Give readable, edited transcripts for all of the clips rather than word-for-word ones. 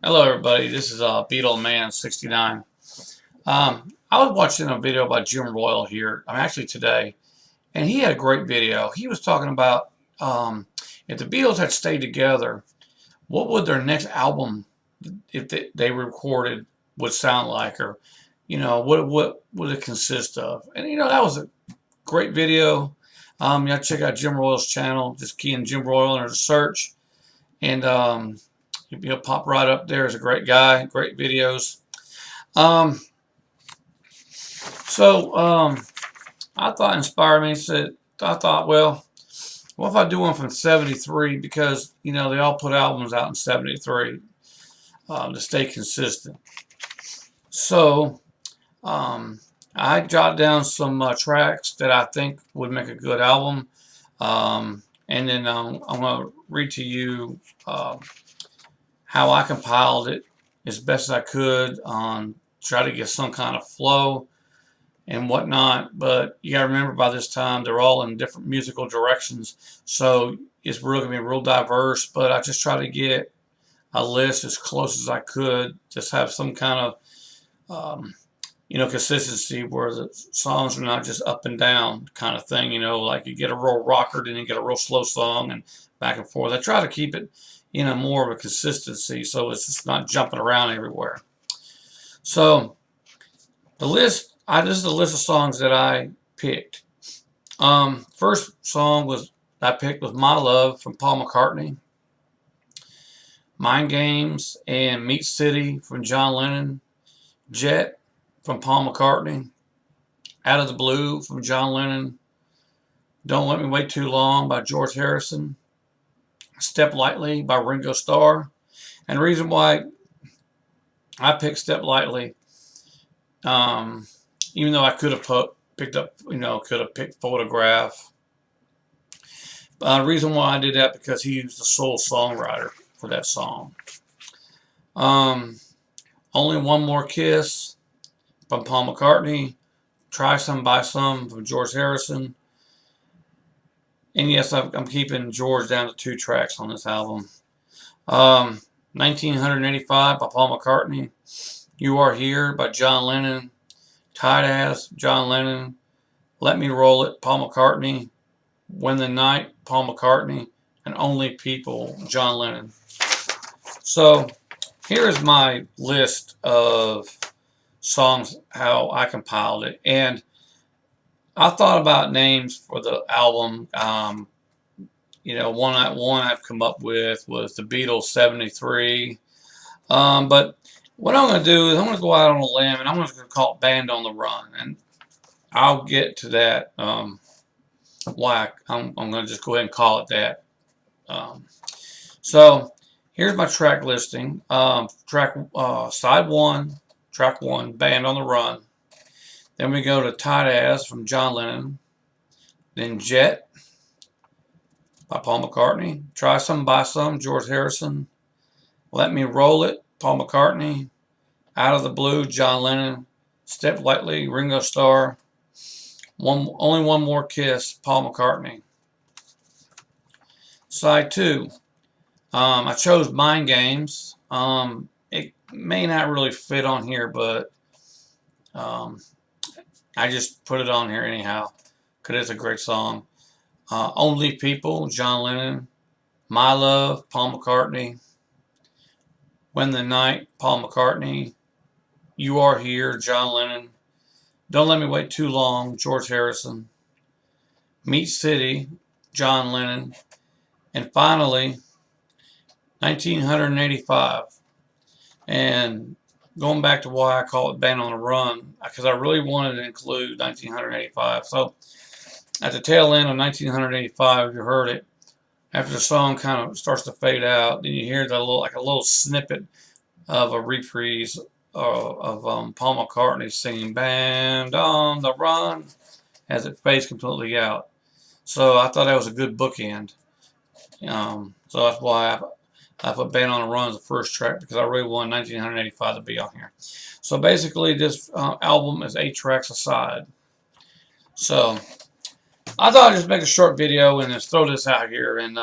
Hello everybody, this is Beatles Man 69. I was watching a video by Jim Royal here, actually today, and he had a great video. He was talking about if the Beatles had stayed together, what would their next album, if they recorded, would sound like, or what would it consist of? And that was a great video. You check out Jim Royal's channel. Just key in Jim Royal under the search, and he'll pop right up there. He's a great guy, great videos. Um, so I thought inspired me. I thought, well, what if I do one from '73? Because they all put albums out in '73 to stay consistent. So I jotted down some tracks that I think would make a good album, and then I'm going to read to you how I compiled it as best as I could on try to get some kind of flow and whatnot. But you got to remember, by this time they're all in different musical directions, so it's really gonna be real diverse. But I just try to get a list as close as I could, just have some kind of consistency where the songs are not just up and down kind of thing. Like you get a real rocker, then you get a real slow song, and back and forth. I try to keep it more of a consistency, so it's just not jumping around everywhere. So the list, this is the list of songs that I picked. First song I picked was "My Love" from Paul McCartney. "Mind Games" and "Meat City" from John Lennon. "Jet" from Paul McCartney. "Out of the Blue" from John Lennon. "Don't Let Me Wait Too Long" by George Harrison. "Step Lightly" by Ringo Starr. And the reason why I picked "Step Lightly," even though I could have picked up, could have picked "Photograph." The reason why I did that, because he was the sole songwriter for that song. "Only One More Kiss" from Paul McCartney. "Try Some by Some" from George Harrison. And yes, I'm keeping George down to 2 tracks on this album. 1985 by Paul McCartney. "You Are Here" by John Lennon. "Tight Ass" John Lennon. "Let Me Roll It" Paul McCartney. "When the Night" Paul McCartney. And "Only People" John Lennon. So here is my list of songs, how I compiled it. And I thought about names for the album. One I've come up with was the Beatles '73. But what I'm going to do is I'm going to go out on a limb, and I'm going to call it "Band on the Run." And I'll get to that. Why I'm going to just go ahead and call it that. So here's my track listing. Side 1, track 1, "Band on the Run." Then we go to "Tight Ass" from John Lennon. Then "Jet" by Paul McCartney. "Try Some by Some" George Harrison. "Let Me Roll It" Paul McCartney. "Out of the Blue" John Lennon. "Step Lightly" Ringo Starr. "Only One More Kiss" Paul McCartney. Side 2, I chose "Mind Games." It may not really fit on here, but I just put it on here anyhow because it's a great song. "Only People" John Lennon. "My Love" Paul McCartney. "When the Night" Paul McCartney. "You Are Here" John Lennon. "Don't Let Me Wait Too Long" George Harrison. "Meat City" John Lennon. And finally, 1985. And going back to why I call it "Band on the Run," because I really wanted to include 1985. So at the tail end of 1985, you heard it. After the song kind of starts to fade out, then you hear a little snippet of a reprise of Paul McCartney singing "Band on the Run" as it fades completely out. So I thought that was a good bookend. So that's why I put "Band on the Run" as the first track, because I really wanted 1985 to be on here. So basically, this album is 8 tracks aside. So I thought I'd just make a short video and just throw this out here. And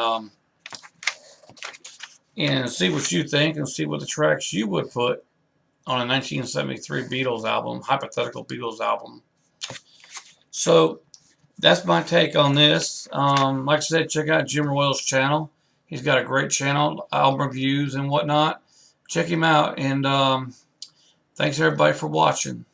and see what you think and see what the tracks you would put on a 1973 Beatles album, hypothetical Beatles album. So that's my take on this. Like I said, check out Jim Royal's channel. He's got a great channel, album reviews and whatnot. Check him out, and thanks everybody for watching.